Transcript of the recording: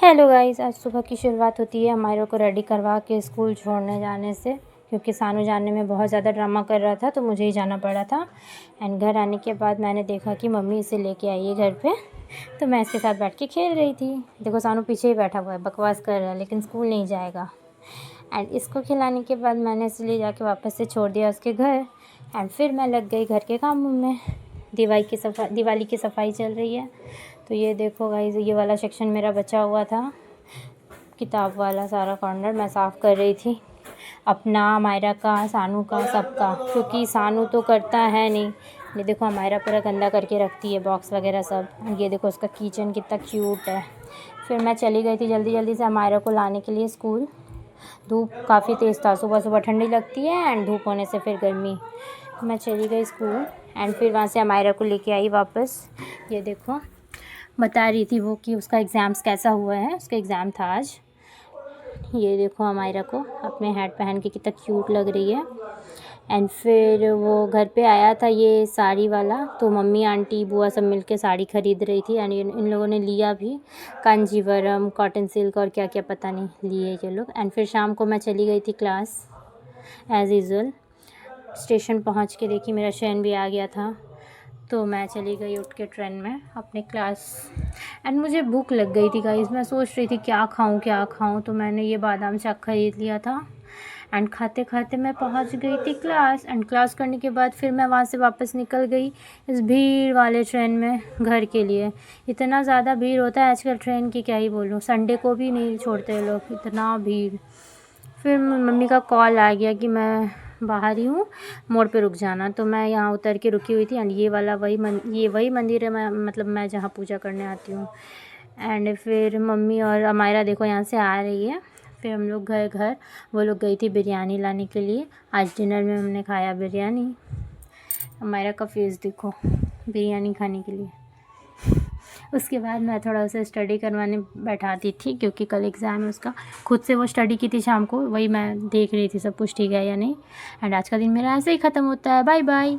Hello guys, आज सुबह की शुरुआत होती है अमायरा को रेडी करवा के स्कूल छोड़ने जाने से, क्योंकि सानू जाने में बहुत ज़्यादा ड्रामा कर रहा था तो मुझे ही जाना पड़ा था। एंड घर आने के बाद मैंने देखा कि मम्मी इसे लेके आई है घर पे, तो मैं इसके साथ बैठ के खेल रही थी। देखो सानू पीछे ही बैठा हुआ है, बकवास कर रहा है, लेकिन स्कूल नहीं जाएगा। एंड इसको खिलाने के बाद मैंने इसे ले जाके वापस से छोड़ दिया उसके घर। एंड फिर मैं लग गई घर के कामों में। दिवाली की सफाई चल रही है। तो ये देखो गाइस, ये वाला सेक्शन मेरा बचा हुआ था, किताब वाला सारा कॉर्नर मैं साफ़ कर रही थी, अपना, मायरा का, सानू का, सबका, क्योंकि सानू तो करता है नहीं। ये देखो मायरा पूरा गंदा करके रखती है बॉक्स वगैरह सब। ये देखो उसका किचन कितना क्यूट है। फिर मैं चली गई थी जल्दी जल्दी से मायरा को लाने के लिए स्कूल। धूप काफ़ी तेज़ था, सुबह सुबह ठंडी लगती है एंड धूप होने से फिर गर्मी। मैं चली गई स्कूल एंड फिर वहाँ से मायरा को लेके आई वापस। ये देखो बता रही थी वो कि उसका एग्ज़ाम्स कैसा हुआ है, उसका एग्ज़ाम था आज। ये देखो अमायरा को अपने हैट पहन के कितना क्यूट लग रही है। एंड फिर वो घर पे आया था ये साड़ी वाला, तो मम्मी आंटी बुआ सब मिलके साड़ी ख़रीद रही थी। एंड इन लोगों ने लिया भी, कांजीवरम, कॉटन सिल्क और क्या क्या पता नहीं लिए ये लोग। एंड फिर शाम को मैं चली गई थी क्लास एज़ यूज़ुअल। स्टेशन पहुँच के देखी मेरा ट्रेन भी आ गया था, तो मैं चली गई उठ के ट्रेन में अपने क्लास। एंड मुझे भूख लग गई थी गाइस, मैं सोच रही थी क्या खाऊं, तो मैंने ये बादाम शाक ख़रीद लिया था। एंड खाते खाते मैं पहुंच गई थी क्लास। एंड क्लास करने के बाद फिर मैं वहां से वापस निकल गई इस भीड़ वाले ट्रेन में घर के लिए। इतना ज़्यादा भीड़ होता है आजकल ट्रेन की, क्या ही बोलूँ, संडे को भी नहीं छोड़ते लोग, इतना भीड़। फिर मम्मी का कॉल आ गया कि मैं बाहर ही हूँ, मोड़ पे रुक जाना। तो मैं यहाँ उतर के रुकी हुई थी। एंड ये वाला ये वही मंदिर है, मैं जहाँ पूजा करने आती हूँ। एंड फिर मम्मी और अमायरा देखो यहाँ से आ रही है। फिर हम लोग गए घर, वो लोग गई थी बिरयानी लाने के लिए। आज डिनर में हमने खाया बिरयानी। अमायरा का फेस देखो बिरयानी खाने के लिए। उसके बाद मैं थोड़ा उसे स्टडी करवाने बैठाती थी, क्योंकि कल एग्ज़ाम है उसका। खुद से वो स्टडी की थी शाम को, वही मैं देख रही थी सब कुछ ठीक है या नहीं। एंड आज का दिन मेरा ऐसे ही ख़त्म होता है। Bye bye.